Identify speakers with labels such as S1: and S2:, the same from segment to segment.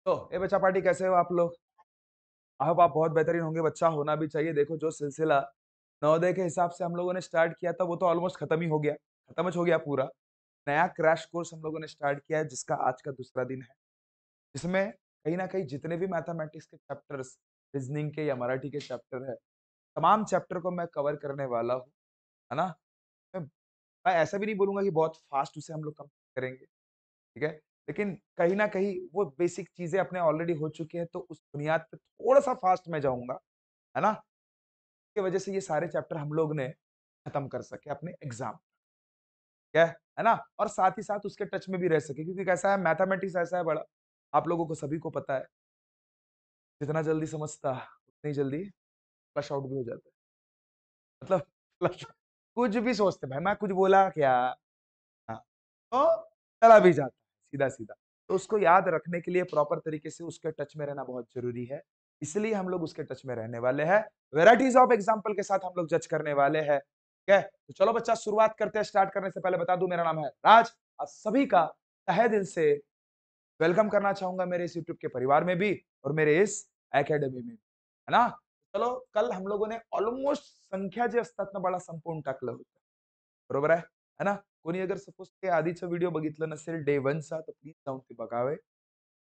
S1: तो ए बच्चा पार्टी, कैसे हो आप लोग? अब आप बहुत बेहतरीन होंगे, बच्चा होना भी चाहिए। देखो, जो सिलसिला नवोदय के हिसाब से हम लोगों ने स्टार्ट किया था, वो तो ऑलमोस्ट खत्म ही हो गया, खत्म हो गया पूरा। नया क्रैश कोर्स हम लोगों ने स्टार्ट किया है, जिसका आज का दूसरा दिन है। इसमें कहीं न कहीं जितने भी मैथमेटिक्स के चैप्टर्स, रीज़निंग के या मराठी के चैप्टर है, तमाम चैप्टर को मैं कवर करने वाला हूँ, है ना? मैं मैं ऐसा भी नहीं बोलूँगा कि बहुत फास्ट उसे हम लोग कंप्लीट करेंगे, ठीक है? लेकिन कहीं न कहीं वो बेसिक चीज़ें अपने ऑलरेडी हो चुकी हैं, तो उस बुनियाद पे थोड़ा-सा फास्ट मैं जाऊँगा, है ना? की वजह से ये सारे चैप्टर हम लोग ने खत्म कर सके अपने एग्ज़ाम, क्या है ना? और साथ ही साथ उसके टच में भी रह सके, क्योंकि कैसा है, मैथमेटिक्स ऐसा है बड़ा, आप लोगों को सभी को पता है, जितना जल्दी समझता, उतनी जल्दी फ्लश आउट भी हो जाता है। मतलब फ्लश कुछ भी सोचते, भाई मैं कुछ बोला क्या? हाँ, तो चला भी जाता है सीधा-सीधा। तो उसको याद रखने के लिए प्रॉपर तरीके से उसके टच में रहना बहुत ज़रूरी है। इसलिए हम लोग उसके टच में रहने वाले हैं। वैराइटीज़ ऑफ एग्ज़ाम्पल के साथ हम लोग जज करने वाले हैं, ठीक है? तो चलो बच्चा, शुरुआत करते हैं। स्टार्ट करने से पहले बता दूँ, मेरा नाम है राज। आप सभी का तहे दिल से वेलकम करना चाहूँगा मेरे इस यूट्यूब के परिवार में भी और मेरे इस अकॅडमी में, है ना? चलो, कल हम लोगों ने ऑलमोस्ट संख्या जे असतात ना बाळा, संपवून टाकलं होतं. बरोबर आहे? है ना? कोणी अगर सपोज ते आधीचा व्हिडिओ बघितला नसेल डे 1 चा, तर प्लीज जाऊन ते बघावे.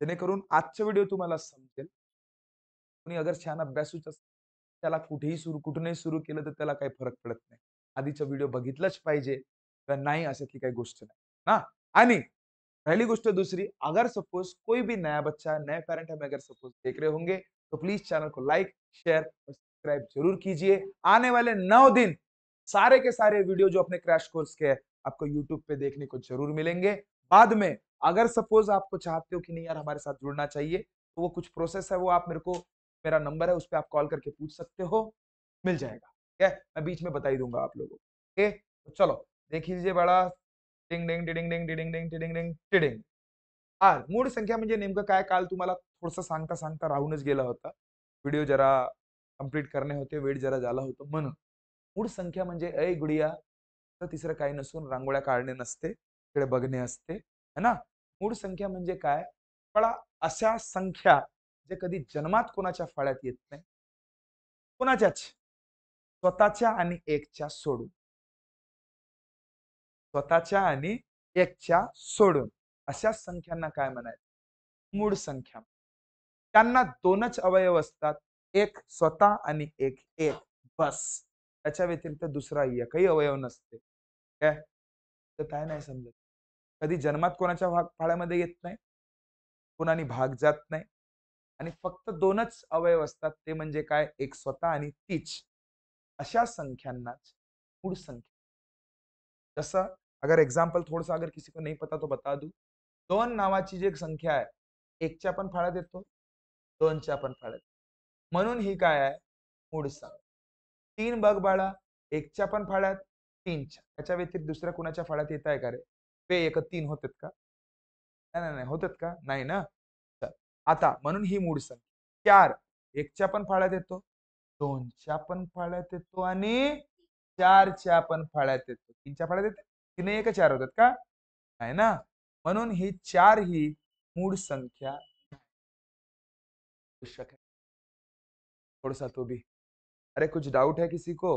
S1: जेणेकरून आजचा व्हिडिओ तुम्हाला समजेल. कोणी अगर छान अभ्यासूच असेल, त्याला कुठूनही सुरू केलं तर त्याला काही फरक पडत नाही. आधीचा व्हिडिओ बघितलाच पाहिजे, तर नाही अशातली काही गोष्ट नाही. ना? आणि पहली गोष्ट दूसरी, अगर सपोज कोई भी नया बच्चा, नए पेरेंट हमें अगर सपोज देख रहे होंगे, तो प्लीज चैनल को लाइक, शेयर और सब्सक्राइब जरूर कीजिए। आने वाले 9 दिन सारे के सारे वीडियो जो अपने क्रैश कोर्स के हैं, आपको यूट्यूब पे देखने को जरूर मिलेंगे। बाद में अगर सपोज आपको चाहते हो कि नहीं यार हमारे साथ जुड़ना चाहिए, तो वो कुछ प्रोसेस है, वो आप मेरे को, मेरा नंबर है, उस पे आप कॉल करके पूछ सकते हो, मिल जाएगा। ठीक है? मैं बीच में बता ही दूंगा आप लोगों को। ओके? तो चलो, देख लीजिए बड़ा, टिंग डिंग टिडिंग डिंग टिडिंग डिंग टिडिंग डिंग टिडिंग। मूळ संख्या म्हणजे नेमकं काय, काल तुम्हाला थोडंसं सांगता राहूनच गेला होता. व्हिडिओ जरा कंप्लीट करणे होते, वेळ जरा झाला होता म्हणून. मूळ संख्या म्हणजे "ऐ गुडिया" तर तिसरं काही नसून रांगोळ्या काढणे नसते, तिकडे बघणे असते, है ना? मूळ संख्या म्हणजे काय? पण अशा संख्या जे कधी जन्मात कोणाच्या फळ्यात येत नाही. कोणाच्याच. स्वतःच्या आणि एकच्या सोडून. स्वतःच्या आणि एकच्या सोडून. अशा संख्यांना काय म्हणायचं? मूळ संख्या. त्यांना 2च अवयव असतात. एक स्वतः आणि एक एक बस. त्याच्या व्यतिरिक्त दुसरा एकही अवयव नसते. काय? तर काय नाही समजत. कधी जन्मात कोणाच्या फाळ्यामध्ये येत नाही. कोणानी भाग जात नाही. आणि फक्त 2च अवयव असतात. ते म्हणजे काय? एक स्वतः आणि तीच. अशा संख्यांनाच मूळ संख्या. जसं अगर एग्जाम्पल थोड़ा-सा, अगर किसी को नहीं पता तो बता दूं. 2 नावाची जी एक संख्या आहे, 1च्या पण फाळ्यात येतो, 2च्या पण फाळ्यात. म्हणून ही काय आहे? मूळ संख्या. 3 बघ बाळा, 1च्या पण फाळ्यात, 3च्या. त्याच्या व्यतिरिक्त दुसऱ्या कुणाच्या फाळ्यात येत आहे का रे? ते 1 3 होतात का? नाही, नाही, नाही. होतात का? नाही ना? चल. आता म्हणून ही मूळ संख्या. 4 1च्या पण फाळ्यात येतो, 2च्या पण फाळ्यात येतो आणि 4च्या पण फाळ्यात येतो. 3च्या फाळ्यात येते? 3 1 4 होतात का? नाही ना? म्हणून ही 4 ही मूळ संख्या आवश्यक है। थोड़ा-सा तो भी। अरे कुछ डाउट है किसी को?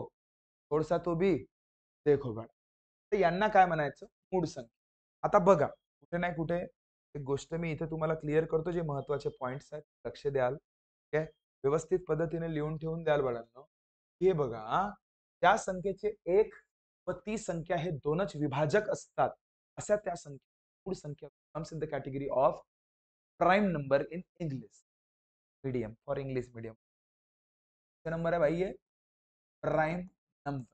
S1: थोड़ा-सा तो भी देखो बाळा. तर यांना काय म्हणायचं? मूळ संख्या. आता बघा, कुठे ना कुठे एक गोष्ट मी इथे तुम्हाला क्लिअर करतो, जे महत्त्वाचे पॉइंट्स आहेत, लक्ष द्याल. ठीक आहे? व्यवस्थित पद्धतीने लिहून ठेवून द्याल बाळांनो. हे बघा, त्या संख्येचे 1 व ती संख्या हे 2च विभाजक असतात. अशा त्या संख्या मूळ संख्या comes in the category of prime number in English medium, for English medium. Number आहे भाई ये प्राइम नंबर.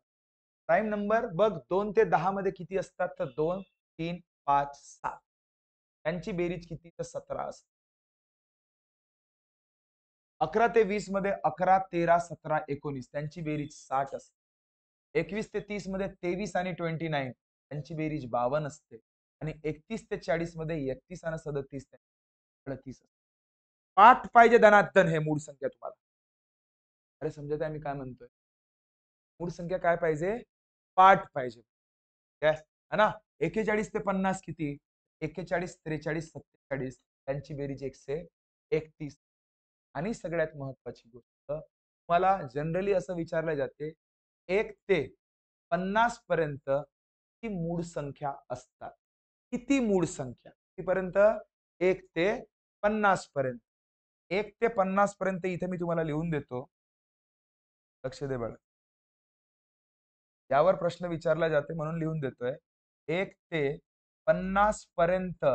S1: प्राइम नंबर बघ, 2 ते 10 मध्ये किती असतात? तर 2, 3, 5, 7. त्यांची बेरीज किती? तर 17 असते. 11 ते 20 मध्ये 11, 13, 17, 19 त्यांची बेरीज 60 असते. 21 ते 30 मध्ये 23 आणि 29 त्यांची बेरीज 52 असते. आणि 31 ते 40 मध्ये 31 आणि 37 38 असते. पाठ पाहिजे धनार्दन हे मूळ संख्या तुम्हाला. अरे समजत आहे मी काय म्हणतोय? मूळ संख्या काय पाहिजे? पाठ पाहिजे. काय? है ना? 41 ते 50 किती? 41, 43, 47 त्यांची बेरीज 100. 31. आणि सगळ्यात महत्वाची गोष्ट, मला जनरली असं विचारलं जाते, 1 ते 50 पर्यंत ही मूळ संख्या असतात. किती मूळ संख्या? कितीपर्यंत? 1 ते 50 पर्यंत. 1 ते 50 पर्यंत इथे मी तुम्हाला लिहून देतो. लक्ष दे बाळा. यावर प्रश्न विचारला जाते म्हणून लिहून देतोय. 1 ते 50 पर्यंत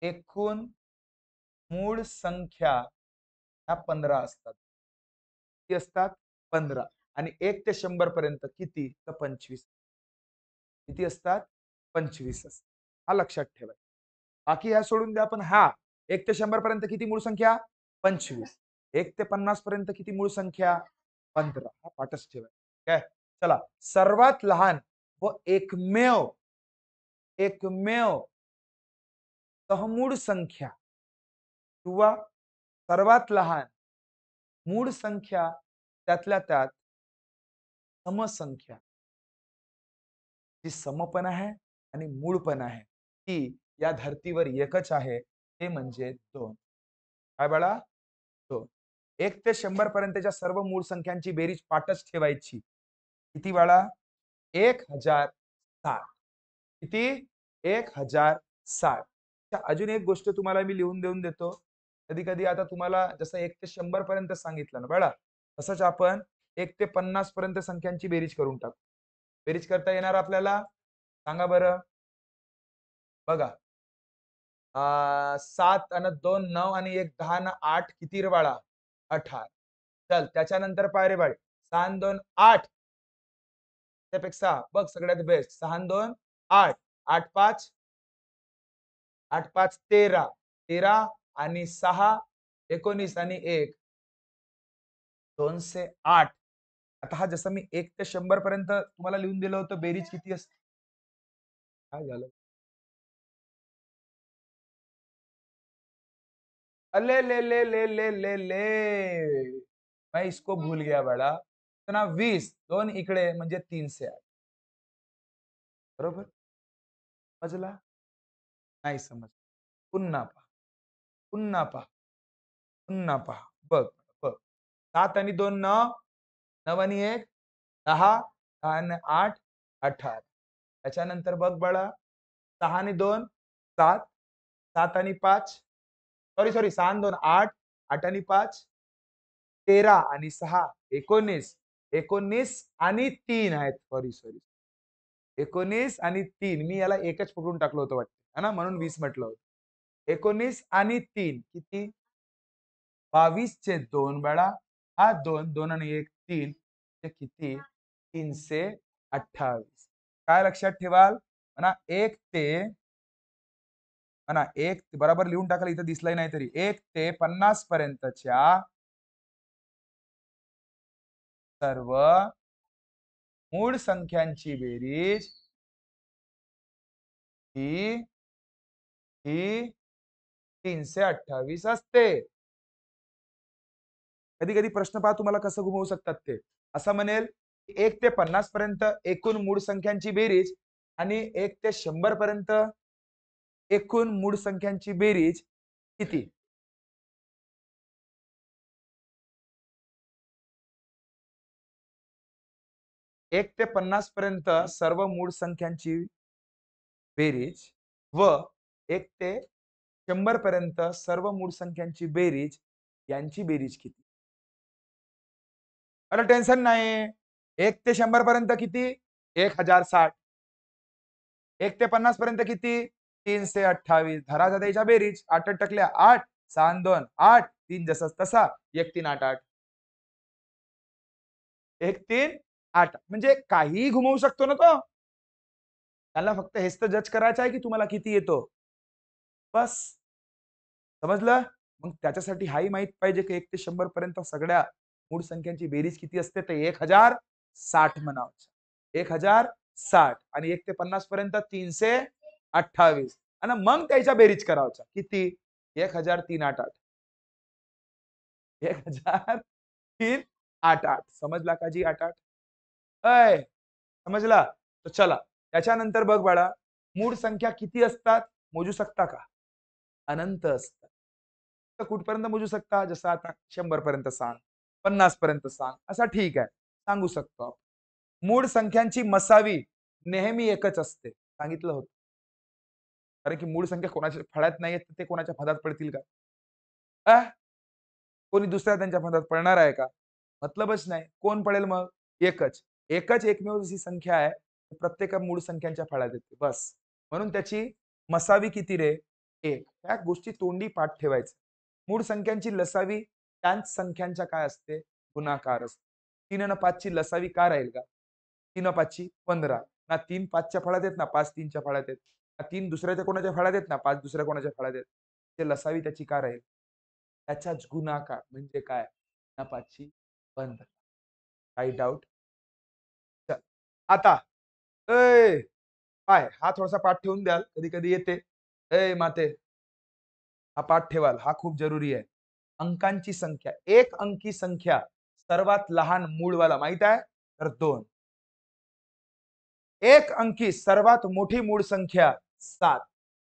S1: एकूण मूळ संख्या ह्या 15 असतात. किती असतात? 15. आणि 1 ते 100 पर्यंत किती? तर 25. किती असतात? 25 असतात. हा लक्षात ठेवा. बाकी ह्या सोडून द्या, पण हा 1 ते 100 पर्यंत किती मूळ संख्या? 25. 1 ते 50 पर्यंत किती मूळ संख्या? 15. हा पाठच ठेवा. काय? चला, सर्वात लहान व एकमेव एकमेव सहमूळ संख्या किंवा सर्वात लहान मूळ संख्या त्यातल्या त्यात समसंख्या, जी समपण आहे आणि मूळ पण आहे, ती या धर्तीवर एकच आहे, ते म्हणजे 2. काय बाळा? 2. 1 ते 100 पर्यंतच्या सर्व मूळ संख्यांची बेरीज पाठच ठेवायची. किती बाळा? 1060. किती? 1060. अजून एक गोष्ट तुम्हाला मी लिहून देऊन देतो. कधी-कधी आता तुम्हाला जसं 1 ते 100 पर्यंत सांगितलं ना बाळा, तसंच आपण 1 ते 50 पर्यंत संख्यांची बेरीज करून टाकू. बेरीज करता येणार आपल्याला? सांगा बरं. बघा. 7 आणि 2 9 आणि 1 10 आणि 8 किती रे बाळा? 18. चल त्याच्यानंतर पाय रे बाळ. 6 आणि 2 8. त्यापेक्षा बघ सगळ्यात बेस्ट. 6 आणि 2 8. 8 5 8 5 13. 13 आणि 6 19 आणि 1 208. आता हा जसं मी 1 ते 100 पर्यंत तुम्हाला लिहून दिलं होतं, बेरीज किती असते? काय झालं? अले ले ले ले ले ले ले मैं इसको भूल गया बेटा. ना 20 2 इकडे म्हणजे 308. बरोबर? समजला? नाही समजलं. पुन्हा पहा. पुन्हा पहा. पुन्हा पहा. बघ, बघ. 7 आणि 2 9. 9 आणि 1 10. 10 आणि 8 18. त्याच्यानंतर बघ बाळा. 6 आणि 2 7. 7 आणि 5 सॉरी 6 आणि 2 8. 8 आणि 5 13 आणि 6 19. 19 आणि 3 आहेत. सॉरी. 19 आणि 3. मी याला एकच पकडून टाकलं होतं वाटतं. है ना? म्हणून 20 म्हटलं होतं. 19 आणि 3 किती? 22 चे 2 बाळा. हा 2, 2 आणि 1 3. ते किती? 328. काय लक्षात ठेवाल? म्हणा 1 ते म्हणा 1 बरोबर लिहून टाकाल, इथं दिसलंय नाही तरी. 1 ते 50 पर्यंतच्या सर्व मूळ संख्यांची बेरीज ही ही 328 असते. कधी-कधी प्रश्न पहा तुम्हाला कसं घुमवू शकतात ते. असं म्हणेल 1 ते 50 पर्यंत एकूण मूळ संख्यांची बेरीज आणि 1 ते 100 पर्यंत एकूण मूळ संख्यांची बेरीज किती? 1 ते 50 पर्यंत सर्व मूळ संख्यांची बेरीज व 1 ते 100 पर्यंत सर्व मूळ संख्यांची बेरीज यांची बेरीज किती? अरे टेन्शन नाही. 1 ते 100 पर्यंत किती? 1060. 1 ते 50 पर्यंत किती? 328. धरा त्याच्या बेरीज. 8 टकल्या 8, 6 आणि 2 8, 3 जसा तसा 1 3 8 8. 1 3 8 म्हणजे काहीही घुमवू शकतो ना तो. त्याला फक्त हेच तर जज करायचं आहे की तुम्हाला किती येतो. बस. समजलं? मग त्याच्यासाठी हाही माहित पाहिजे की 1 ते 100 पर्यंत सगळ्या मूळ संख्यांची बेरीज किती असते, तर 1060 म्हणावं. 1060 आणि 1 ते 50 पर्यंत 328 आणि मग त्याच्या बेरीज करावच्या. किती? 1388. 1388. समजला का जी 88? अय समजला? तर चला त्याच्यानंतर बघ बाळा, मूळ संख्या किती असतात मोजू शकता का? अनंत असतात. तर कुठपर्यंत मोजू शकता? जसं आता 100 पर्यंत सांग, 50 पर्यंत सांग, असा ठीक आहे, सांगू शकतो आपण. मूळ संख्यांची मसावी नेहमी एकच असते. सांगितलं होतं. कारण की मूळ संख्या कोणाच्या फळ्यात नाहीये, तर ते कोणाच्या फंदात पडतील का? अ, कोणी दुसऱ्या त्यांच्या फंदात पडणार आहे का? मतलबच नाही. कोण पडेल मग? एकच. एकच एकमेव अशी संख्या आहे, प्रत्येक मूळ संख्यांच्या फळ्यात येते. बस. म्हणून त्याची मसावी किती रे? 1. त्या गोष्टी तोंडी पाठ ठेवायचं. मूळ संख्यांची लसावी त्याच संख्यांच्या काय असते? गुणाकार असते. 3 आणि 5 ची लसावी का राहील का? 3 5 ची 15. ना 3 5 च्या फळ्यात आहेत, ना 5 3 च्या फळ्यात आहेत. ना 3 दुसऱ्याच्या कोणाच्या फळ्यात आहेत, ना 5 दुसऱ्या कोणाच्या फळ्यात आहेत. ते लसावी त्याची का राहील? त्याचाच गुणाकार म्हणजे काय? ना 5 ची 15. काही डाऊट? चल. आता ऐ पाय हा थोडासा पाठ ठेवून द्याल, कधी-कधी येते. ए माते, हा पाठ ठेवाल, हा खूप जरुरी आहे. अंकांची संख्या, एक अंकी संख्या सर्वात लहान मूळवाला माहित आहे? तर 2. एक अंकी सर्वात मोठी मूळ संख्या 7.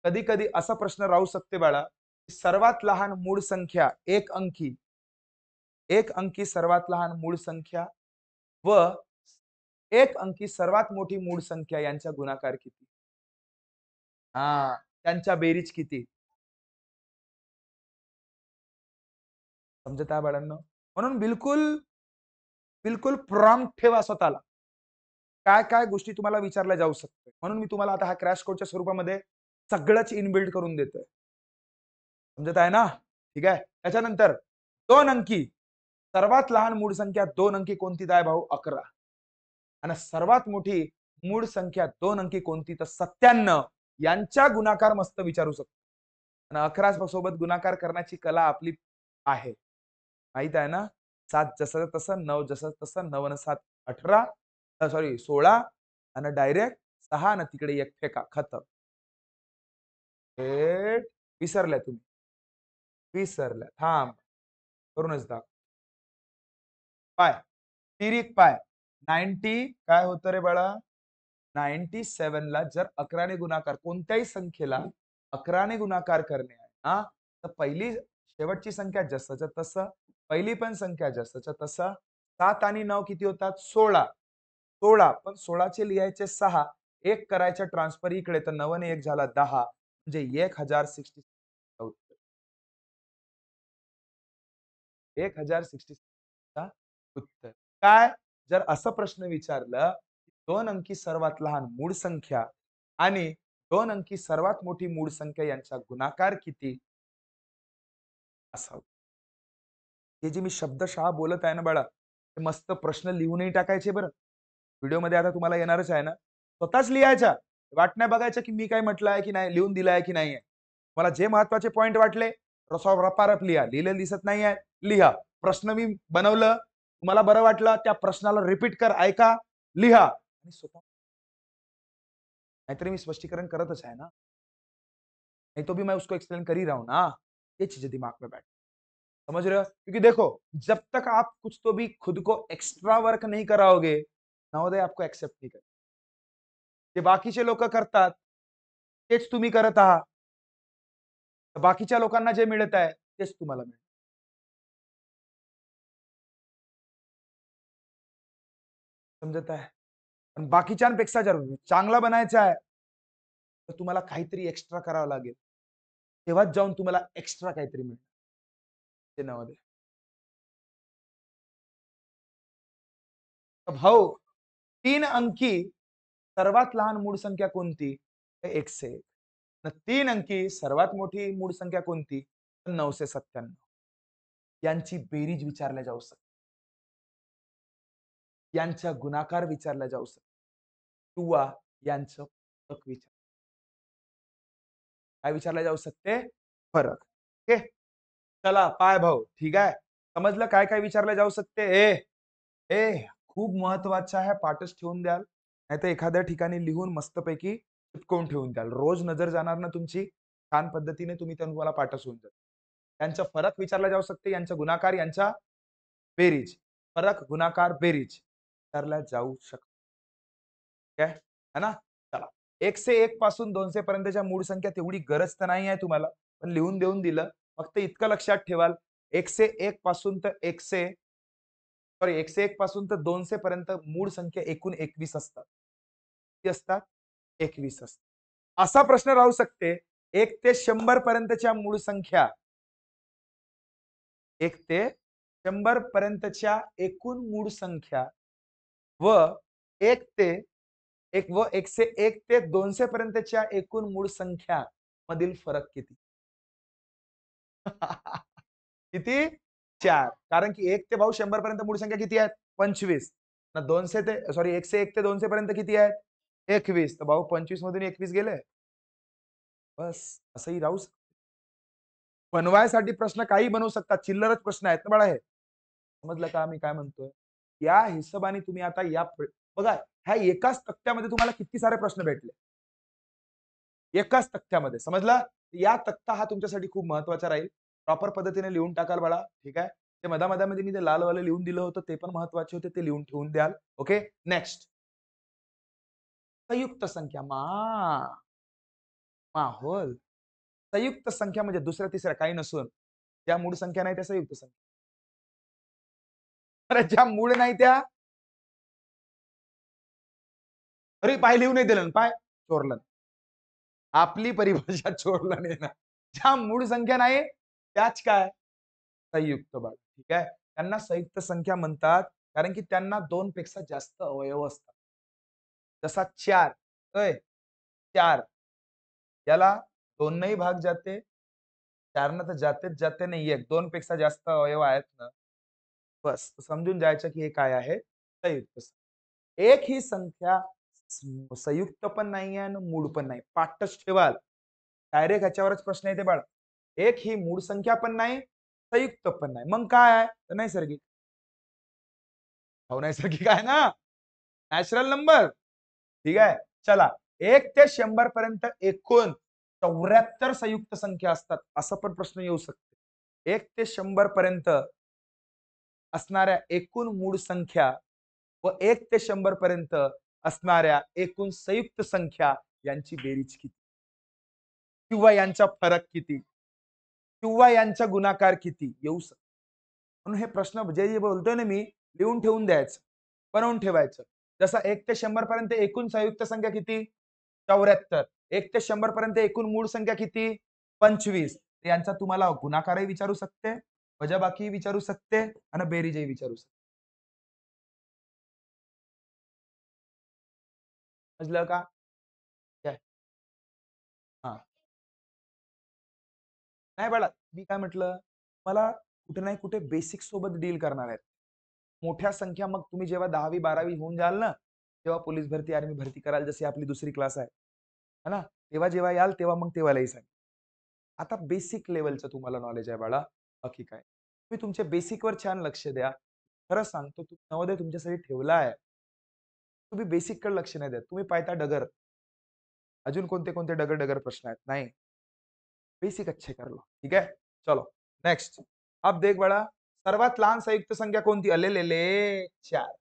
S1: कधी-कधी असा प्रश्न राहू शकते बाळा, सर्वात लहान मूळ संख्या एक अंकी सर्वात लहान मूळ संख्या व एक अंकी सर्वात मोठी मूळ संख्या यांचा गुणाकार किती? हां, त्यांच्या बेरीज किती? समजत आहे बाळांनो? म्हणून बिलकुल प्रॉम्प्ट ठेवा स्वतःला. काय-काय गोष्टी तुम्हाला विचारल्या जाऊ शकतात. म्हणून मी तुम्हाला आता हा क्रॅश कोर्सच्या स्वरूपामध्ये सगळंच इनबिल्ट करून देतोय. समजत आहे ना? ठीक आहे. त्याच्यानंतर 2 अंकी सर्वात लहान मूळ संख्या 2 अंकी कोणती आहे भाऊ? 11. आणि सर्वात मोठी मूळ संख्या 2 अंकी कोणती? तर 97. यांच्या गुणाकार मस्त विचारू शकतो. आणि 11 सोबत गुणाकार करण्याची कला आपली आहे. माहीत आहे ना? 7 जसं तसं, 9 जसं तसं, 9 आणि 7 18 सॉरी 16 आणि डायरेक्ट 6 आणि तिकडे 1 फेका खतम. थेट विसरल्या तुम्ही. विसरल्या. थांब. करूनच दाखव. पाय. तिरीक पाय. 90 काय होतं रे बाळा? 97 ला जर 11 ने गुणाकार कोणत्याही संख्येला 11 ने गुणाकार करणे आहे हां, तर पहिली शेवटची संख्या जसंच्या तसं, पहिली पण संख्या जसंच्या तसं. 7 आणि 9 किती होतात? 16. 16 पण 16 चे लिहायचे 6. 1 करायचं ट्रान्सफर इकडे तर 9 आणि 1 झाला 10. म्हणजे 1066 उत्तर. 1066 चा उत्तर. काय? जर असा प्रश्न विचारलं, 2 अंकी सर्वात लहान मूळ संख्या आणि 2 अंकी सर्वात मोठी मूळ संख्या यांचा गुणाकार किती असावा? हे जे मी शब्दशः बोलत आहे ना बाळा, ते मस्त प्रश्न लिहूनही टाकायचे बरं. व्हिडिओमध्ये आता तुम्हाला येणारच आहे ना. स्वतःच लिहायच्या. वाट नाही बघायचं, की मी काय म्हटलं आहे की नाही, लिहून दिलं आहे की नाहीये. मला जे महत्त्वाचे पॉइंट वाटले, रपारप लिहा. लिहिलेलं दिसत नाहीये, लिहा. प्रश्न मी बनवलं, तुम्हाला बरं वाटलं, त्या प्रश्नाला रिपीट कर, ऐका, लिहा आणि स्वतः नाहीतरी मी स्पष्टीकरण करतच आहे ना. नहीं तो भी मैं उसको एक्सप्लेन कर ही रहा हूँ ना। ये चीजें दिमाग में बैठ समझ रहे हो? क्योंकि देखो, जब तक आप कुछ तो भी खुद को एक्स्ट्रा वर्क नहीं कराओगे, नवोदय आपको एक्सेप्ट नहीं करेल. जे बाकीचे लोक करतात, तेच तुम्ही करत आहात. बाकीच्या लोकांना जे मिळत आहे, तेच तुम्हाला मिळेल. समजत आहे? पण बाकीच्यांपेक्षा जर चांगला बनायचं आहे, तर तुम्हाला काहीतरी एक्स्ट्रा करावं लागेल. तेव्हाच जाऊन तुम्हाला एक्स्ट्रा काहीतरी मिळेल. ते नवोदय. भाऊ 3 अंकी सर्वात लहान मूळ संख्या कोणती? तर 101. 3 अंकी सर्वात मोठी मूळ संख्या कोणती? तर 997. यांची बेरीज विचारल्या जाऊ शकते. यांचा गुणाकार विचारला जाऊ शकतो किंवा यांचं फरक काय विचारलं जाऊ शकते? फरक. ओके. चला पाय भाऊ, ठीक आहे. समजलं काय काय विचारलं जाऊ शकते? खूप महत्वाचं आहे, पाठच ठेवून द्याल. नाहीतर एखाद्या ठिकाणी लिहून मस्तपैकी चिपकवून ठेवून द्याल. रोज नजर जाणार ना तुमची, छान पद्धतीने तुम्ही तुम्हाला पाठच होऊन जाईल. त्यांचा फरक विचारला जाऊ शकते, यांचा गुणाकार, यांचा बेरीज. फरक, गुणाकार, बेरीज विचारल्या जाऊ शकते. ठीक आहे? है ना? चला. 1 से 1 पासून 200 पर्यंतच्या मूळ संख्या तेवढी गरज तर नाही आहे तुम्हाला, पण लिहून देऊन दिलं. फक्त इतकं लक्षात ठेवाल 101 पासून तर 101 पासून तर 200 पर्यंत मूळ संख्या एकूण 21 असतात. किती असतात? 21 असतात. असा प्रश्न राहू शकते 1 ते 100 पर्यंतच्या मूळ संख्या 1 ते 100 पर्यंतच्या एकूण मूळ संख्या व 1 ते 101 ते 200 पर्यंतच्या एकूण मूळ संख्या मधील फरक किती? किती? 4. कारण की 1 ते भाऊ 100 पर्यंत मूळ संख्या किती आहेत? 25. ना 200 ते सॉरी 101 ते 200 पर्यंत किती आहेत? 21. तर भाऊ 25 मधून 21 गेले. बस असंही राहू शकतं. बनवायसाठी प्रश्न काही बनवू शकतात. चिल्लरच प्रश्न आहेत ना बाळा हे. समजलं का मी काय म्हणतोय? या हिशोबाने तुम्ही आता बघा ह्या एकाच तक्त्यामध्ये तुम्हाला किती सारे प्रश्न भेटले. एकाच तक्त्यामध्ये समजलं? या तक्ता हा तुमच्यासाठी खूप महत्त्वाचा राहील. प्रॉपर पद्धतीने लिहून टाकाल बाळा, ठीक आहे? ते मधा-मधामध्ये मी ते लालवालं लिहून दिलं होतं, ते पण महत्त्वाचे होते. ते लिहून ठेवून द्याल. ओके. नेक्स्ट संयुक्त संख्या माहोल. संयुक्त संख्या म्हणजे दुसऱ्या-तिसऱ्या काही नसून ज्या मूळ संख्या नाही त्या संयुक्त संख्या. अरे ज्या मूळ नाही त्या अरे पाय लिहून नाही दिलं पाय चोरलं. आपली परिभाषा चोरलं नाही ना. ज्या मूळ संख्या नाही त्याच काय संयुक्त बळ. ठीक आहे. त्यांना संयुक्त संख्या म्हणतात कारण की त्यांना 2 पेक्षा जास्त अवयव असतात. जसा 4 होय 4 याला 2 नही भाग जाते. 4 न तर जातेच जाते नाही 1. 2 पेक्षा जास्त अवयव आहेत ना, बस समजून जायचं की हे काय आहे संयुक्त संख्या. एक ही संख्या संयुक्त पण नाही आहे आणि मूळ पण नाही. पाठच ठेवाल. डायरेक्ट ह्याच्यावरच प्रश्न येते बाळा. एक ही मूळ संख्या पण नाही, संयुक्त पण नाही. मग काय आहे? तर नैसर्गिक. हो नैसर्गिक आहे ना. Natural number. ठीक आहे. चला 1 ते 100 पर्यंत एकूण 74 संयुक्त संख्या असतात. असा पण प्रश्न येऊ शकतो. 1 ते 100 पर्यंत असणाऱ्या एकूण मूळ संख्या व 1 ते 100 पर्यंत असणाऱ्या एकूण संयुक्त संख्या यांची बेरीज किती? किंवा यांचा फरक किती? किंवा यांचा गुणाकार किती येऊ शकतो. म्हणून हे प्रश्न जे बोलतोय ना मी लिहून ठेवून द्यायचं. बनवून ठेवायचं. जसं 1 ते 100 पर्यंत एकूण संयुक्त संख्या किती? 74. 1 ते 100 पर्यंत एकूण मूळ संख्या किती? 25. यांचा तुम्हाला गुणाकारही विचारू शकते, वजाबाकीही विचारू शकते आणि बेरीजही विचारू शकते. समजलं का? काय? हां. नाही बाळा, मी काय म्हटलं, मला कुठे नाही कुठे बेसिक सोबत डील करणार आहेत. मोठ्या संख्या मग तुम्ही जेव्हा 10वी-12वी होऊन जाल ना, तेव्हा पोलीस भरती, आर्मी भरती कराल जशी आपली दुसरी क्लास आहे. है ना? तेव्हा जेव्हा याल तेव्हा मग तेव्हालाही सांगेन. आता बेसिक लेव्हलचं तुम्हाला नॉलेज आहे बाळा, बाकी काय. तुम्ही तुमच्या बेसिकवर छान लक्ष द्या. खरं सांगतो नवोदय तुमच्यासाठी ठेवला आहे. तुम्ही बेसिककडे लक्ष नाही देत. तुम्ही पाहता डगर. अजून कोणते-कोणते डगर-डगर प्रश्न आहेत. नाही. बेसिक अच्छे कर लो. ठीक है? चलो नेक्स्ट. अब देख बड़ा सर्वात लहान संयुक्त संख्या कोणती? अलेलेले 4.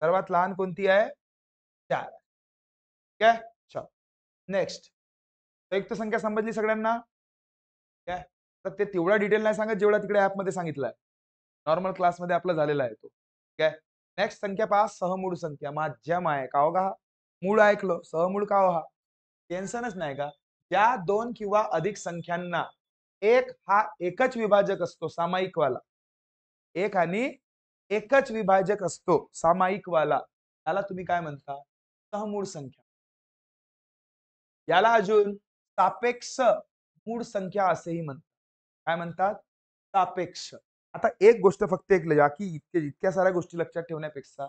S1: सर्वात लहान कोणती आहे? 4. ठीक आहे? चलो. नेक्स्ट. संयुक्त संख्या समजली सगळ्यांना? ठीक आहे? तर ते तेवढा डिटेल नाही सांगत जेवढा तिकडे ॲपमध्ये सांगितलाय. नॉर्मल क्लासमध्ये आपला झालेला आहे तो. ठीक आहे? नेक्स्ट संख्या पहा सहमूळ संख्या. माझ्या माय का हो का? मूळ ऐकलं, सहमूळ का हो हा? टेन्शनच नाही का? ज्या 2 किंवा अधिक संख्यांना 1 हा एकच विभाजक असतो सामायिकवाला. 1 आणि एकच विभाजक असतो सामायिकवाला. त्याला तुम्ही काय म्हणता? सहमूळ संख्या. याला अजून सापेक्ष मूळ संख्या असेही म्हणतात. काय म्हणतात? सापेक्ष. आता एक गोष्ट फक्त एक लक्षात की इतक्या साऱ्या गोष्टी लक्षात ठेवण्यापेक्षा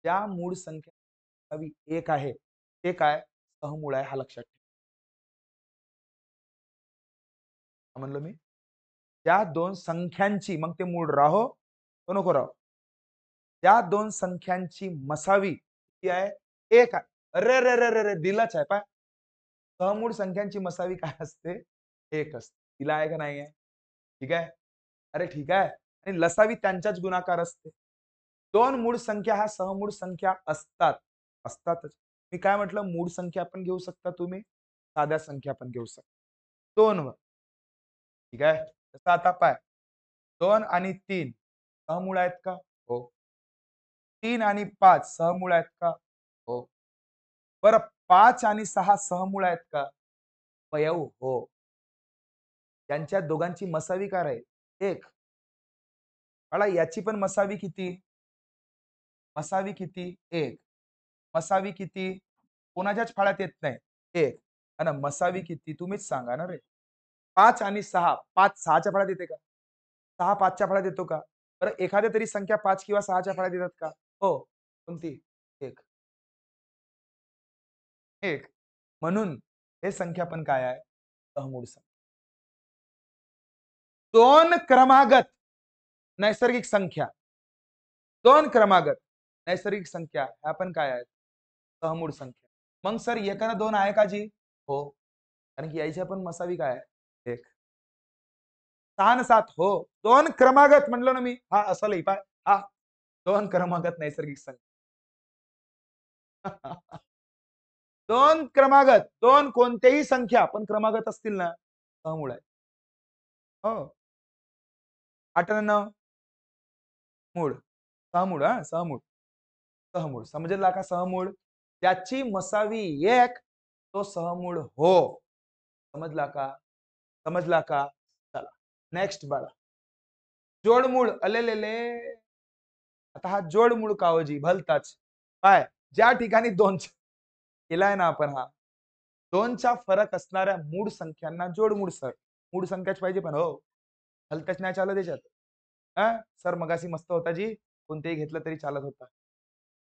S1: त्या मूळ संख्या एक आहे. ते काय? सहमूळ आहे हा लक्षात ठेवा. काय म्हणलो मी? त्या 2 संख्यांची मग ते मूळ राहो तो नको राहो. त्या 2 संख्यांची मसावी किती आहे? 1 आहे. अरेरेरेरे! दिलाच आहे पहा. सहमूळ संख्यांची मसावी काय असते? 1 असते. तिला आहे का नाही आहे? ठीक आहे. अरे ठीक आहे. आणि लसावी त्यांच्याच गुणाकार असते. 2 मूळ संख्या ह्या सहमूळ संख्या असतात. असतातच. मी काय म्हटलं मूळ संख्या पण घेऊ शकता तुम्ही, साध्या संख्या पण घेऊ शकता. 2 ठीक आहे. तसं आता पाय 2 आणि 3 सहमूळ आहेत का? हो. 3 आणि 5 सहमूळ आहेत का? हो. बरं 5 आणि 6 सहमूळ आहेत का? पयऊ हो. त्यांच्या दोघांची मसावी काय राहील? 1. बाळा याची पण मसावी किती? मसावी किती? 1. मसावी किती? कोणाच्याच फाळ्यात येत नाही. 1 आणि मसावी किती? तुम्हीच सांगा ना रे. 5 आणि 6. 5 6च्या फळ्यात येते का? 6 5च्या फळ्यात येतो का? बरं एखाद्या तरी संख्या 5 किंवा 6च्या फळ्यात येतात का? हो. कोणती? 1. 1. म्हणून हे संख्या पण काय आहे? सहमूळ संख्या. 2 क्रमागत नैसर्गिक संख्या. 2 क्रमागत नैसर्गिक संख्या ह्या पण काय आहेत? सहमूळ संख्या. मग सर 1 आणि 2 आहे का जी? हो. कारण की याच्या पण मसावी काय आहे? 1. 6 आणि 7 हो. 2 क्रमागत म्हणलो ना मी. हां, असं लिही पहा. हां, 2 क्रमागत नैसर्गिक संख्या. 2 क्रमागत, 2 कोणत्याही संख्या पण क्रमागत असतील ना, सहमूळ आहे. हो. 8 आणि 9 मूळ. सहमूळ हां, सहमूळ. सहमूळ. समजला का सहमूळ? त्याची मसावी 1 तो सहमूळ हो. समजला का? समजला का? चला नेक्स्ट बघा. जोडमूळ अलेलेले! आता हा जोडमूळ का हो जी? भलताच. काय? ज्या ठिकाणी 2 केलाय ना आपण हा. 2चा फरक असणाऱ्या मूळ संख्यांना जोडमूळ सर. मूळ संख्याच पाहिजे पण हो. हलकच नाही चालत याच्यात. हां, सर मगाशी मस्त होता जी. कोणतेही घेतलं तरी चालत होता.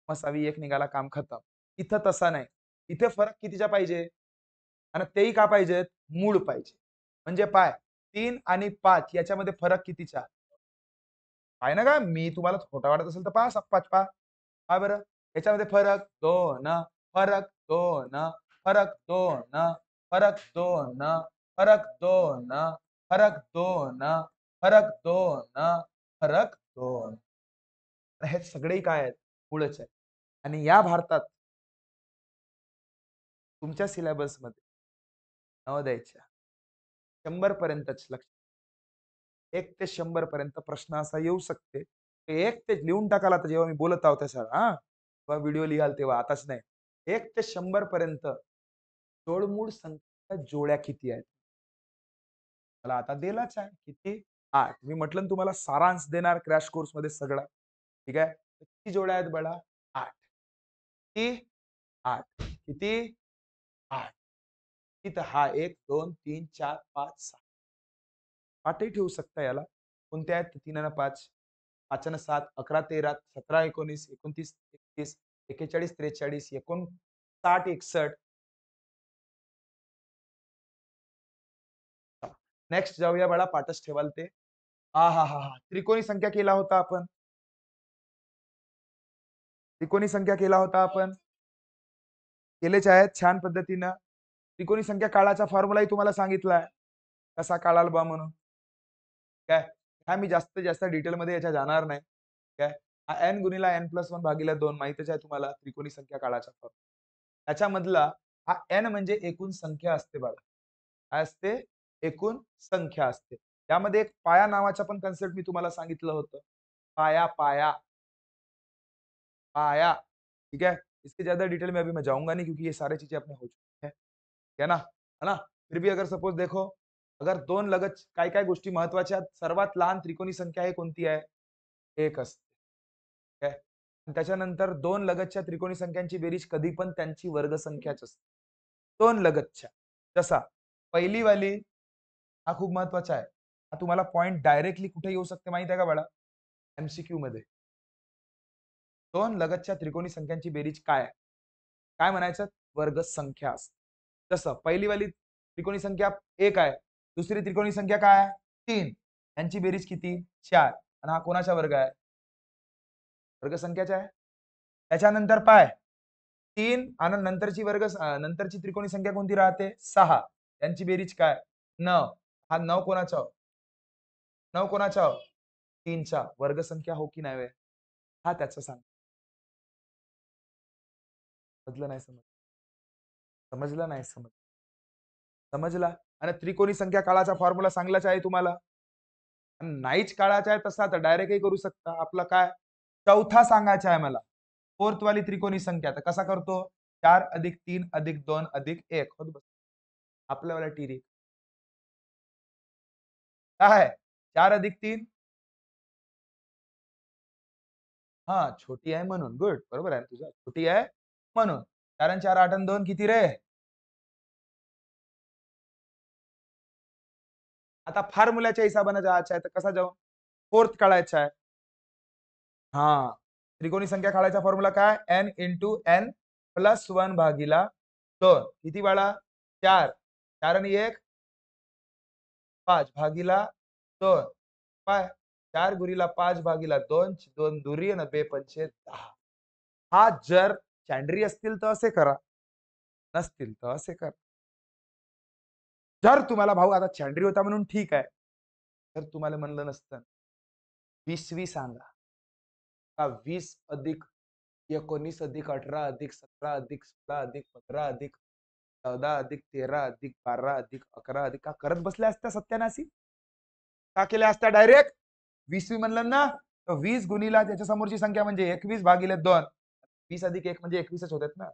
S1: मसावी 1 निघाला काम खतम. इथं तसा नाही. इथे फरक कितीचा पाहिजे? आणि तेही का पाहिजेत? मूळ पाहिजे. म्हणजे पाय 3 आणि 5 याच्यामध्ये फरक कितीचा? आहे ना का? मी तुम्हाला खोटा वाटत असेल तर पहा सप्पाच पहा. पहा बरं. याच्यामध्ये फरक 2 फरक 2 फरक 2 फरक 2 फरक 2 फरक 2 फरक 2 फरक 2. हे सगळेही काय आहेत? मूळच आहेत. आणि या भारतात तुमच्या सिलेबसमध्ये नवोदयच्या 100 पर्यंतच लक्ष 1 ते 100 पर्यंत प्रश्न असा येऊ शकते. 1 ते लिहून टाकाल आता जेव्हा मी बोलत आहोत सर हां. किंवा व्हिडिओ लिहाल तेव्हा आताच नाही. 1 ते 100 पर्यंत जोडमूळ संख्येच्या जोड्या किती आहेत? मला आता दिलाच आहे. किती? 8. मी म्हटलं ना तुम्हाला सारांश देणार क्रॅश कोर्समध्ये सगळा. ठीक आहे. किती जोड्या आहेत बाळा? 8. किती? 8. किती? 8. इथं हा 1, 2, 3, 4, 5, 6. 8 ही ठेवू शकता याला. कोणत्या आहेत? 3 आणि 5. 5 आणि 7, 11, 13, 17, 19, 29, 31, 41, 43, 59, 61. नेक्स्ट जाऊया बाळा पाठच ठेवाल ते. आहाहाहा! त्रिकोणी संख्या केला होता आपण. त्रिकोणी संख्या केला होता आपण. केलेच आहेत छान पद्धतीनं. त्रिकोणी संख्या काढायचा फॉर्म्युलाही तुम्हाला सांगितलाय. कसा काढाल बा म्हणून. काय? हा मी जास्तीत जास्त डिटेलमध्ये याच्या जाणार नाही. काय? हा n गुणिले n+1 भागिले 2 माहीतच आहे तुम्हाला त्रिकोणी संख्या काढायचा फॉर्म्युला. त्याच्यामधला हा n म्हणजे एकूण संख्या असते बघा. काय असते? एकूण संख्या असते. त्यामध्ये एक पाया नावाचा पण कन्सेप्ट मी तुम्हाला सांगितलं होतं. पाया, पाया, पाया. ठीक है? इसके ज़्यादा डिटेल में अभी मैं जाऊँगा नहीं क्योंकि ये सारी चीज़ें अपने हो चुकी हैं. है ना? है ना? फिर भी अगर सपोज देखो, अगर 2 लगत काय-काय गोष्टी महत्त्वाच्या आहेत. सर्वात लहान त्रिकोणी संख्या आहे कोणती आहे? 1 असते. काय? आणि त्याच्यानंतर 2 लगतच्या त्रिकोणी संख्यांची बेरीज कधी पण त्यांची वर्गसंख्याच असते. 2 लगतच्या. जसा पहिली वाली हा खूप महत्त्वाचा आहे. हा तुम्हाला पॉइंट डायरेक्टली कुठे येऊ शकते माहिती आहे का बाळा? एम-सी-क्यूमध्ये. 2 लगतच्या त्रिकोणी संख्यांची बेरीज काय आहे? काय म्हणायचं? वर्गसंख्या असते. जसं पहिलीवाली त्रिकोणी संख्या 1 आहे. दुसरी त्रिकोणी संख्या काय आहे? 3. यांची बेरीज किती? 4 आणि हा कोणाचा वर्ग आहे? वर्गसंख्याचा आहे. त्याच्यानंतर पाय 3 आणि नंतरची त्रिकोणी संख्या कोणती राहते? 6. यांची बेरीज काय? 9. हा 9 कोणाचा हो? 9 कोणाचा हो? 3चा वर्गसंख्या हो की नाही होय? हा त्याचं सांग. समजलं नाही समजलं. समजलं नाही समजलं. समजला? आणि त्रिकोणी संख्या काळाचा फॉर्म्युला सांगलाच आहे तुम्हाला. नाहीच काढायचा आहे तसा तर डायरेक्टही करू शकता. आपलं काय चौथा सांगायचा आहे मला. फोर्थ वाली त्रिकोणी संख्या. तर कसा करतो? 4 अधिक 3 अधिक 2 अधिक 1 होत बस. आपल्यावाला टिरी. काय? 4 अधिक 3 हां, छोटी आहे म्हणून. गुड. बरोबर आहे तुझं. छोटी आहे म्हणून. 4 आणि 4 8 आणि 2 किती रे? आता फॉर्म्युल्याच्या हिसाबाने जायचं आहे तर कसा जाऊ? फोर्थ काढायचा आहे. हां. त्रिकोणी संख्या काढायचा फॉर्म्युला काय? n इंटू n प्लस 1 भागीला 2. किती बाळा? 4. 4 आणि 1 5 भागीला 2. काय? 4 गुणीला 5 भागीला 2 2 दुरी आणि 2 पंचे 10. हा जर चॅन्ड्री असतील तर असे करा. नसतील तर असे करा. जर तुम्हाला भाऊ आता चॅन्ड्री होता म्हणून ठीक आहे. तर तुम्हाला म्हणलं नसतं 20वी सांगा. का 20 अधिक 19 अधिक 18 अधिक 17 अधिक 16 अधिक 15 अधिक 14 अधिक 13 अधिक 12 अधिक 11 अधिक का करत बसल्या असत्या सत्यानाशी? का केल्या असत्या डायरेक्ट? 20वी म्हणलं ना, तर 20 गुणीला त्याच्या समोरची संख्या म्हणजे 21 भागिले 2. 20 अधिक 1 म्हणजे 21च होतात ना.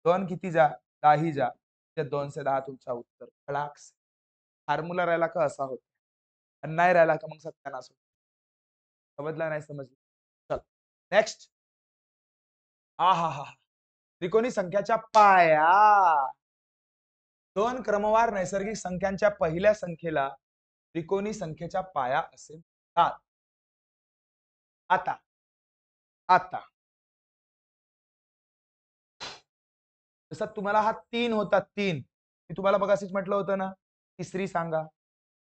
S1: 2 किती जा? 10 ही जा. ते 2 से 10 तुमचा उत्तर. खडाक्स. फॉर्म्युला राहिला का असा होतो. आणि नाही राहिला का मग सत्यानाश होतो. समजला नाही समजलं? चल. नेक्स्ट. आहाहा! त्रिकोणी संख्याच्या पाया. 2 क्रमवार नैसर्गिक संख्यांच्या पहिल्या संख्येला त्रिकोणी संख्येचा पाया असे म्हणतात. आता आता जसं तुम्हाला हा 3 होता 3. मी तुम्हाला मगाशीच म्हटलं होतं ना, तिसरी सांगा,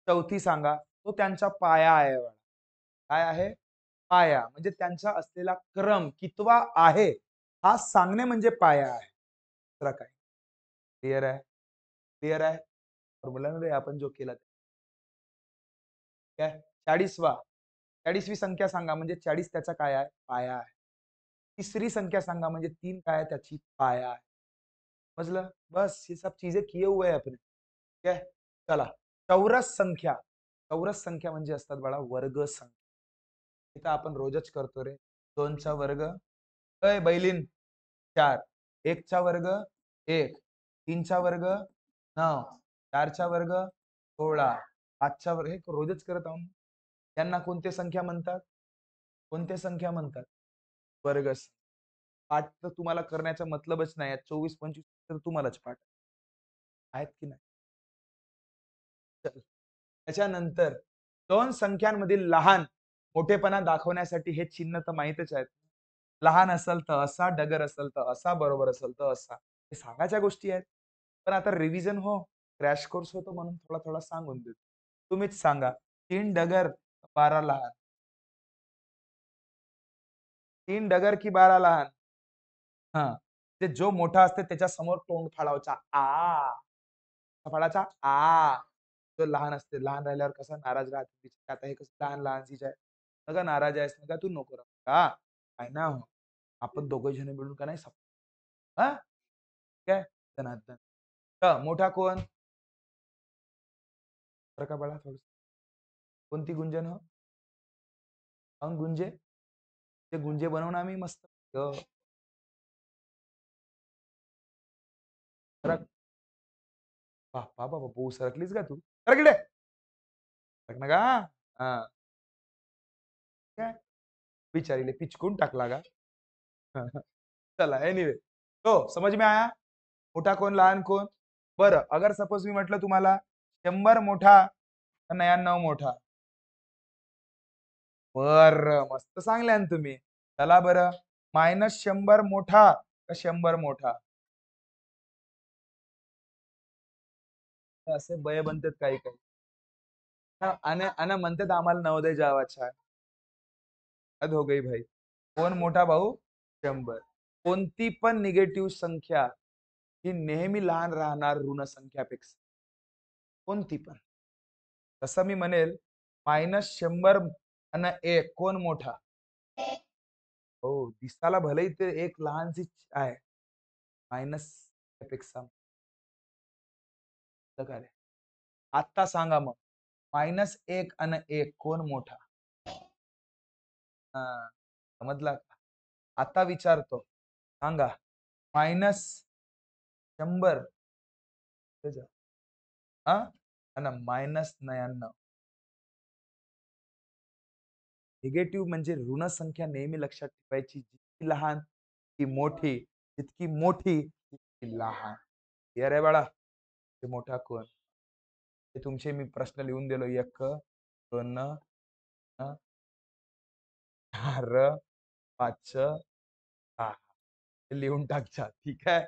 S1: चौथी सांगा. तो त्यांचा पाया आहे बघा. काय आहे? पाया. म्हणजे त्यांचा असलेला क्रम कितवा आहे, हा सांगणे म्हणजे पाया आहे. दुसरा काय? क्लिअर आहे? क्लिअर आहे? फॉर्म्युलामध्ये आपण जो केला काय 40वा 40वी संख्या सांगा म्हणजे 40 त्याचा काय आहे? पाया आहे. तिसरी संख्या सांगा म्हणजे 3 काय आहे? त्याची पाया आहे. समजलं? बस ये सब चीजें किए हुए हैं अपने. ठीक आहे? चला. चौरस संख्या. चौरस संख्या म्हणजे असतात बाळा वर्ग संख्या. इथं आपण रोजच करतो रे. 2चा वर्ग अय बैलीन 4. 1चा वर्ग 1. 3चा वर्ग 9. 4चा वर्ग 16. 5चा वर्ग हे रोजच करत आहोत. त्यांना कोणत्या संख्या म्हणतात? कोणत्या संख्या म्हणतात? वर्ग. पाठ तर तुम्हाला करण्याचा मतलबच नाही. 24-25 तर तुम्हालाच पाठ आहेत की नाही? चल. त्याच्यानंतर 2 संख्यांमधील लहान मोठेपणा दाखवण्यासाठी हे चिन्ह तर माहीतच आहेत. लहान असेल तर असा, डगर असेल तर असा, बरोबर असेल तर असा. हे सांगायच्या गोष्टी आहेत. पण आता रिव्हिजन हो, क्रॅश कोर्स होतो म्हणून थोडा-थोडा सांगून देतो. तुम्हीच सांगा 3 डगर 12 लहान. 3 डगर की 12 लहान? हां. ते जो मोठा असते त्याच्या समोर तोंड फाडायचा. आ. फाडायचा आ. जो लहान असते, लहान राहिल्यावर कसा नाराज राहते. आता हे कसं लहान-लहानशीच आहे. "अगं नाराज आहेस ना का तू नको राहू." "का? काय ना हो. आपण दोघं जण मिळून का नाही हां? काय? धनाधन." मोठा कोण? बरं का बाळा थोडंसं. कोणती गुंजन हो? गुंजे? ते गुंजे बनवू ना आम्ही मस्त. सरक. बाबा, बाबा, भाऊ सरकलीस का तू? सरक इकडे. सरक ना का? हां. काय? बिचारीले पिचकून टाकला का? हां, हां. चला एनिवे. तो समझ में आया? मोठा कोण, लहान कोण? बरं, अगर सपोज मी म्हटलं तुम्हाला 100 मोठा का 99 मोठा? बरं, मस्त सांगल्या ना तुम्ही. चला बरं, -100 मोठा का 100 मोठा? असे बये बनतात काही-काही. आणि म्हणतात आम्हाला नवोदय जावाचा आहे. हद हो गई भाई. कोण मोठा भाऊ? 100. कोणती पण निगेटिव्ह संख्या ही नेहमी लहान राहणार ऋण संख्यापेक्षा. कोणती पण. तसं मी म्हणेल -100 आणि 1 कोण मोठा? हो, दिसायला भलेही ते एक लहानशी आहे. मायनस पेक्षा काय आता सांगा मग. -1 आणि 1 कोण मोठा? हां, समजला का? आता विचारतो. सांगा. -100 त्याचं हां? आणि -99. निगेटिव्ह म्हणजे ऋण संख्या नेहमी लक्षात ठेवायची. जितकी लहान, ती मोठी. जितकी मोठी, तितकी लहान. क्लिअर आहे बाळा? ते मोठा कोण? हे तुमचे मी प्रश्न लिहून दिलो. 1, 2, 4, 5, 6. हे लिहून टाकजा. ठीक आहे?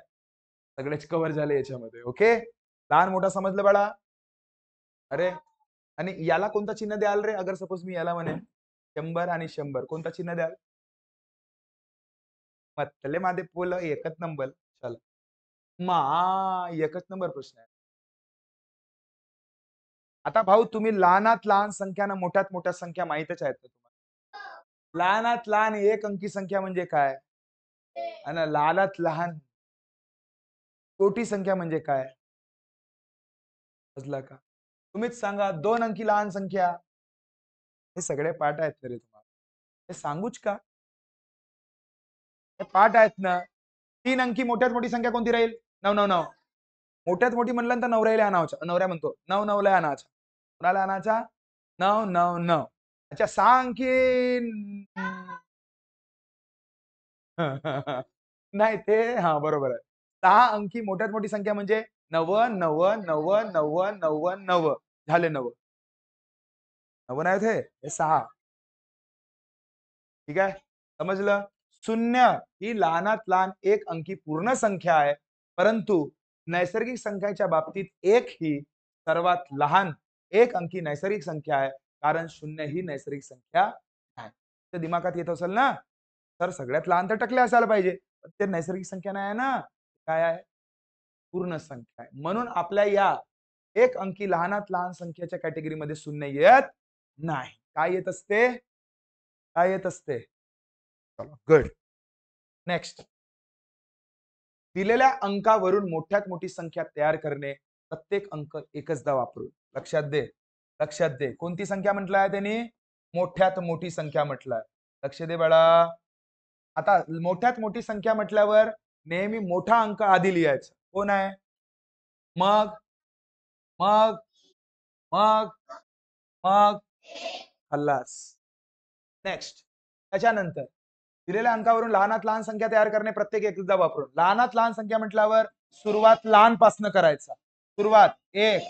S1: सगळेच कव्हर झाले याच्यामध्ये. ओके? लहान मोठा समजलं बाळा? अरे आणि याला कोणतं चिन्ह द्याल रे? अगर सपोज मी याला म्हणेन 100 आणि 100 कोणतं चिन्ह द्याल? मतले माझे पोलं एकच नंबर. चला. एकच नंबर प्रश्न आहे. आता भाऊ तुम्ही लहानात लहान संख्या ना मोठ्यात मोठ्या संख्या माहीतच आहेत का तुम्हाला? लहानात लहान एक अंकी संख्या म्हणजे काय? आणि लहानात लहान कोटी संख्या म्हणजे काय? समजलं का? तुम्हीच सांगा 2 अंकी लहान संख्या. हे सगळे पाठ आहेत ना रे तुम्हाला. हे सांगूच का? हे पाठ आहेत ना. 3 अंकी मोठ्यात मोठी संख्या कोणती राहील? 999. मोठ्यात मोठी म्हटल्यानंतर नवऱ्याला आणायचा. नवऱ्या म्हणतो 99ला आणायचा. कुणाला आणायचा? 999. अच्छा 6 अंकी नाही ते हां, बरोबर आहे. 6 अंकी मोठ्यात मोठी संख्या म्हणजे 90, 90, 90, 90, 90, 90 झाले 90. 90 नाहीत हे 6. ठीक आहे. समजलं? शून्य ही लहानात लहान एक अंकी पूर्ण संख्या आहे. परंतु नैसर्गिक संख्येच्या बाबतीत एक ही सर्वात लहान एक अंकी नैसर्गिक संख्या आहे. कारण शून्य ही नैसर्गिक संख्या आहे. ते दिमागात येत असेल ना? तर सगळ्यात लहान तर टकले असायला पाहिजे. पण ते नैसर्गिक संख्या नाही आहे ना. काय आहे? पूर्ण संख्या आहे. म्हणून आपल्या या एक अंकी लहानात लहान संख्येच्या कॅटेगरीमध्ये शून्य येत नाही. काय येत असते? काय येत असते? चला गुड. नेक्स्ट. दिलेल्या अंकावरून मोठ्यात मोठी संख्या तयार करणे. प्रत्येक अंक एकचदा वापरून. लक्षात दे. लक्षात दे. कोणती संख्या म्हटलं त्यांनी? मोठ्यात मोठी संख्या म्हटलं लक्ष दे बाळा. आता मोठ्यात मोठी संख्या म्हटल्यावर नेहमी मोठा अंक आधी लिहायचा. कोण आहे? मग, मग, मग, मग खल्लास. नेक्स्ट. त्याच्यानंतर दिलेल्या अंकावरून लहानात लहान संख्या तयार करणे प्रत्येक एकदा वापरून. लहानात लहान संख्या म्हटल्यावर सुरुवात लहानपासून करायचा. सुरुवात 1,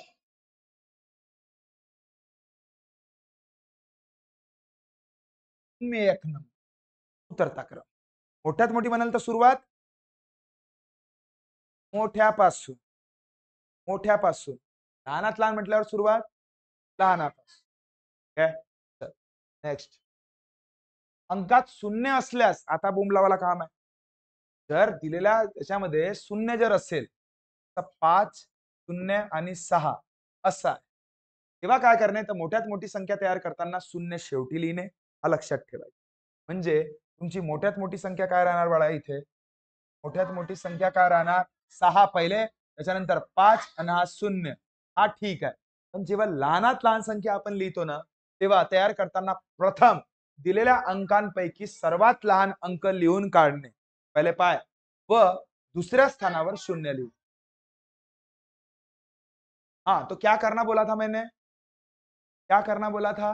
S1: 1 नंबर. उतरता क्रम. मोठ्यात मोठी म्हणाल तर सुरुवात मोठ्यापासून. मोठ्यापासून. लहानात लहान म्हटल्यावर सुरुवात लहानापासून. काय? नेक्स्ट. अंकात शून्य असल्यास आता बोंब लावायला काम आहे. जर दिलेल्या याच्यामध्ये शून्य जर असेल तर 5, 0 आणि 6 असा आहे. तेव्हा काय करणे तर मोठ्यात मोठी संख्या तयार करताना शून्य शेवटी लिहिणे हा लक्षात ठेवायचा. म्हणजे तुमची मोठ्यात मोठी संख्या काय राहणार बाळा इथे? मोठ्यात मोठी संख्या काय राहणार? 6 पहिले, त्याच्यानंतर 5 आणि हा 0. हा ठीक आहे. पण जेव्हा लहानात लहान संख्या आपण लिहितो ना, तेव्हा तयार करताना प्रथम दिलेल्या अंकांपैकी सर्वात लहान अंक लिहून काढणे. पहिले पाय व दुसऱ्या स्थानावर 0 लिहू. हाँ, तो क्या करना बोला था मैंने? क्या करना बोला था?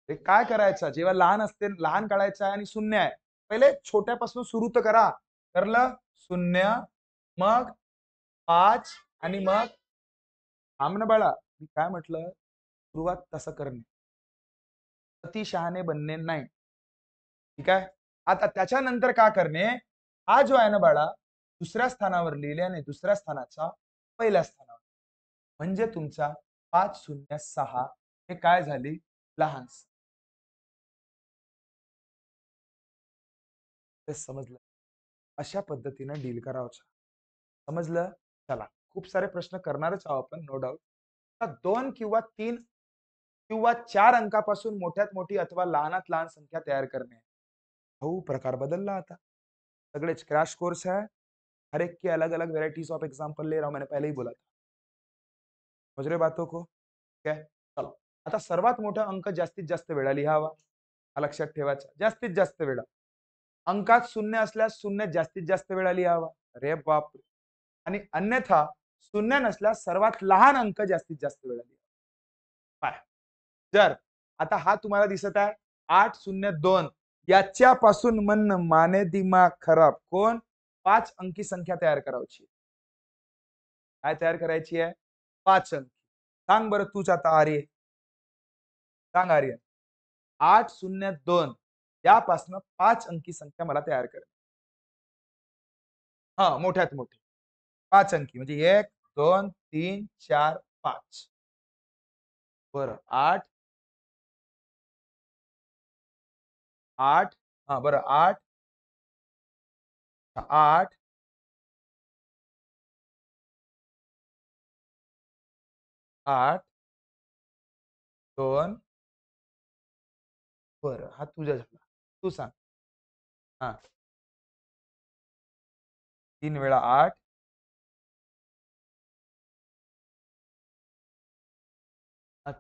S1: हे काय करायचं जेव्हा लहान असते लहान काढायचं आहे आणि शून्य आहे. पहिले छोट्यापासून सुरू तर करा. ठरलं? 0 मग 5 आणि मग थांब ना बाळा. मी काय म्हटलं? सुरुवात तसं करणे. अति शहाणे बनणे नाही. ठीक आहे? आता त्याच्यानंतर काय करणे? हा जो आहे ना बाळा, दुसऱ्या स्थानावर लिहिल्याने दुसऱ्या स्थानाचा पहिल्या स्थानावर. म्हणजे तुमचा 506 हे काय झाली? लहान. ते समजलं. अशा पद्धतीने डील करावं. समजलं? चला. खूप सारे प्रश्न करणारच आहोत आपण नो डाउट. आता 2 किंवा 3 किंवा 4 अंकापासून मोठ्यात मोठी अथवा लहानात लहान संख्या तयार करणे. भाऊ प्रकार बदलला आता. सगळेच क्रैश कोर्स है. हर एक की अलग-अलग वैरायटीज ऑफ एग्जांपल ले रहा हूं मैंने पहले ही बोला था. समझ रहे बातों को? ठीक आहे. चला. आता सर्वात मोठा अंक जास्तीत जास्त वेळा लिहावा. हा लक्षात ठेवायचा. जास्तीत जास्त वेळा. अंकात शून्य असल्यास शून्य जास्तीत जास्त वेळा लिहावा. अरे बापरे! आणि अन्यथा शून्य नसल्यास सर्वात लहान अंक जास्तीत जास्त वेळा लिहावा. पहा. जर आता हा तुम्हाला दिसत आहे 802 याच्यापासून म्हणणं माने दिमाग खराब. कोण? 5 अंकी संख्या तयार करायची. काय तयार करायची आहे? 5 अंकी. सांग बरं तूच आता आर्य. सांग आर्य. 802 यापासून 5 अंकी संख्या मला तयार कर. हां, मोठ्यात मोठी. 5 अंकी म्हणजे 1, 2, 3, 4, 5. बरं 8, 8 हां, बरं 8, 8, 8, 2 बरं हा तुझा झाला. तू सांग. हां, 3 वेळा 8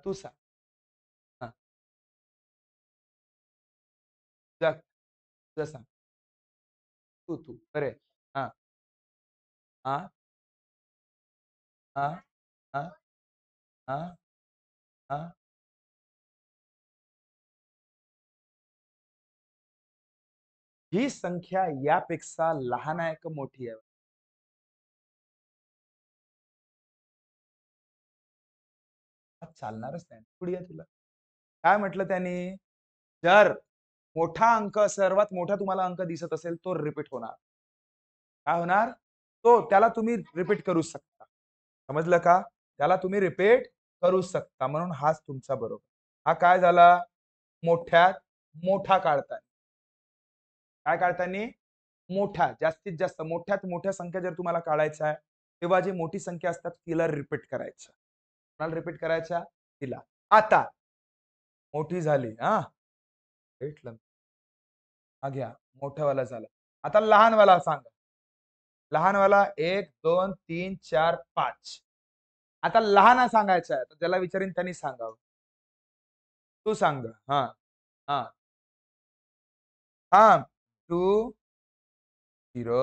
S1: तू सांग. हां, तुझा तुझं सांग. तू. बरं हां, हां, हां, हां, हां, हां. ही संख्या यापेक्षा लहान आहे का मोठी आहे? हा चालणारच नाही. थोडी आहे तुला. काय म्हटलं त्यांनी? जर मोठा अंक सर्वात मोठा तुम्हाला अंक दिसत असेल, तो रिपीट होणार. काय होणार? त्याला तुम्ही रिपीट करू शकता. समजलं का? त्याला तुम्ही रिपीट करू शकता. म्हणून हाच तुमचा बरोबर. हा काय झाला? मोठ्यात मोठा काढताना. काय काढताना? मोठा, जास्तीत जास्त मोठ्यात मोठ्या संख्या जर तुम्हाला काढायच्या आहे, तेव्हा जी मोठी संख्या असतात तिला रिपीट करायच्या. कोणाला रिपीट करायच्या? तिला. आता मोठी झाली हां. भेटलं. हा घ्या. मोठावाला झाला. आता लहानवाला सांगा. लहानवाला 1, 2, 3, 4, 5. आता लहान सांगायचा आहे. तर ज्याला विचारीन त्यांनी सांगावं. तू सांग. हां, हां. थांब. 2, 0,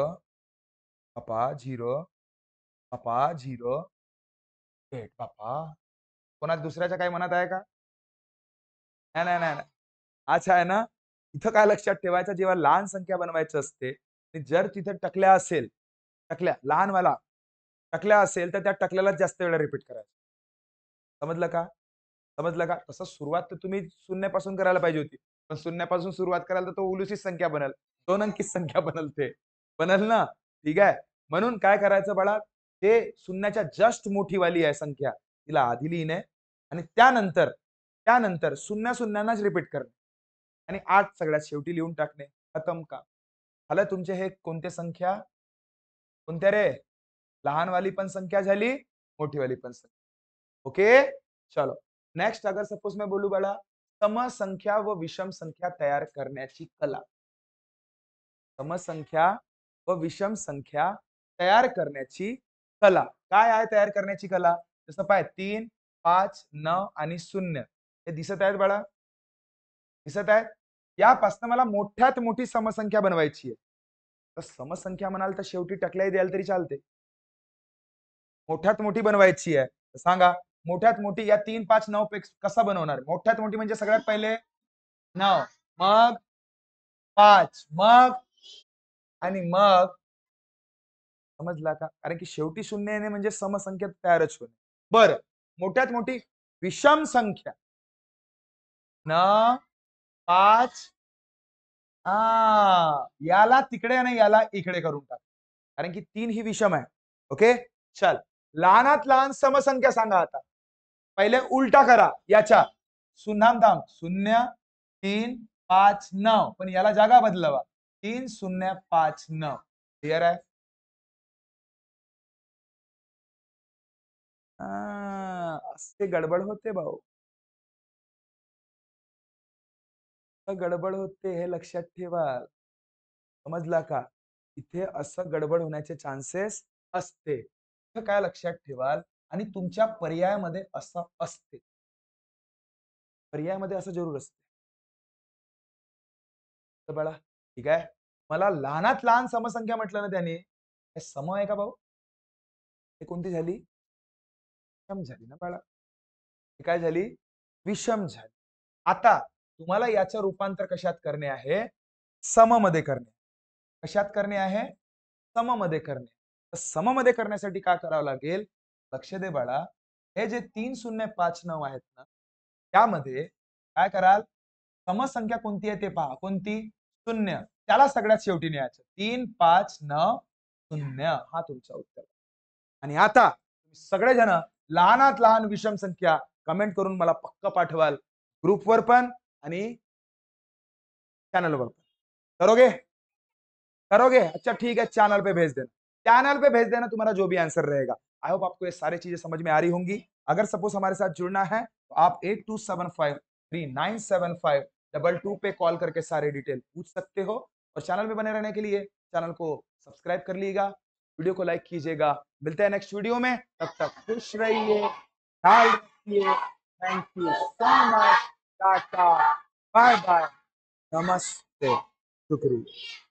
S1: पप्पा 0, पप्पा 0, 8 पप्पा. कोणा दुसऱ्याच्या काही मनात आहे का? नाही, नाही, नाही, नाही. अच्छा आहे ना, इथं काय लक्षात ठेवायचं जेव्हा लहान संख्या बनवायची असते, आणि जर तिथे टकल्या असेल, टकल्या लहानवाला टकल्या असेल, तर त्या टकल्यालाच जास्त वेळा रिपीट करायचं. समजलं का? समजलं का? तसं सुरुवात तर तुम्ही शून्यापासून करायला पाहिजे होती. पण शून्यापासून सुरुवात कराल तर तो उलूशीच संख्या बनल. 2 अंकीच संख्या बनल ते. बनल ना? ठीक आहे. म्हणून काय करायचं बाळा, ते शून्याच्या जस्ट मोठी वाली आहे संख्या. तिला आधी लिहिणे आणि त्यानंतर शून्य शून्यांनाच रिपीट करणे आणि 8 सगळ्यात शेवटी लिहून टाकणे. खतम काम. झालं तुमचे हे कोणत्या संख्या? कोणत्या रे? लहानवाली पण संख्या झाली, मोठीवाली पण संख्या. ओके? चलो. नेक्स्ट अगर सपोज मैं बोलूं बड़ा सम संख्या व विषम संख्या तयार करण्याची कला. सम संख्या व विषम संख्या तयार करण्याची कला. काय आहे तयार करण्याची कला? जसं पाय 3, 5, 9 आणि 0 हे दिसत आहेत बाळा? दिसत आहेत? यापासून मला मोठ्यात मोठी समसंख्या बनवायची आहे. तर समसंख्या म्हणाल तर शेवटी टकल्याही द्याल तरी चालते. मोठ्यात मोठी बनवायची आहे. तर सांगा मोठ्यात मोठी या 3, 5, 9 पैकी कसा बनवणार? मोठ्यात मोठी म्हणजे सगळ्यात पहिले 9 मग 5 मग आणि मग समजला का? कारण की शेवटी शून्य येणे म्हणजे समसंख्या तयारच होणे. बरं मोठ्यात मोठी विषम संख्या 9, 5 याला तिकडे आणि याला इकडे करून टाक. कारण की 3 ही विषम आहे. ओके? चल. लहानात लहान समसंख्या सांगा आता. पहिले उलटा करा याच्या. थांब थांब. 0, 3, 5, 9 पण याला जागा बदलवा. 3, 0, 5, 9 क्लिअर आहे? असे गडबड होते भाऊ. गडबड होते हे लक्षात ठेवा. समजला का? इथे असं गडबड होण्याचे चान्सेस असते. तर काय लक्षात ठेवाल आणि तुमच्या पर्यायामध्ये असं असते. पर्यायामध्ये असं जरूर असते. तर बाळा ठीक आहे. मला लहानात लहान समसंख्या म्हटलं ना त्याने, हे सम आहे का भाऊ? हे कोणती झाली? विषम झाली ना बाळा. ही काय झाली? विषम झाली. आता तुम्हाला याचं रूपांतर कशात करणे आहे? सममध्ये करणे. कशात करणे आहे? सममध्ये करणे. तर सममध्ये करण्यासाठी काय करावं लागेल? लक्ष दे बाळा. हे जे 3059 आहेत ना, त्यामध्ये काय कराल? समसंख्या कोणती आहे ते पहा. कोणती? शून्य. त्याला सगळ्यात शेवटी न्यायचं. 3590 हा तुमचा उत्तर. आणि आता सगळेजण लहानात लहान विषम संख्या कमेंट करून मला पक्क पाठवाल. ग्रुपवर पण आणि चैनल पर। करोगे? करोगे? अच्छा ठीक है, चैनल पे भेज देना। चैनल पे भेज देना तुम्हारा जो भी आंसर रहेगा। आई होप आपको ये सारी चीजें समझ में आ रही होंगी। अगर सपोज हमारे साथ जुड़ना है तो आप 8275397522 पे कॉल करके सारे डिटेल पूछ सकते हो और चैनल में बने रहने के लिए चैनल को सब्सक्राइब कर लीजिएगा, वीडियो को लाइक कीजिएगा। मिलते हैं नेक्स्ट वीडियो में, तब तक खुश रहिए, ख्याल रखिए। Thank you so much. Tata, bye bye, नमस्ते, शुक्रिया।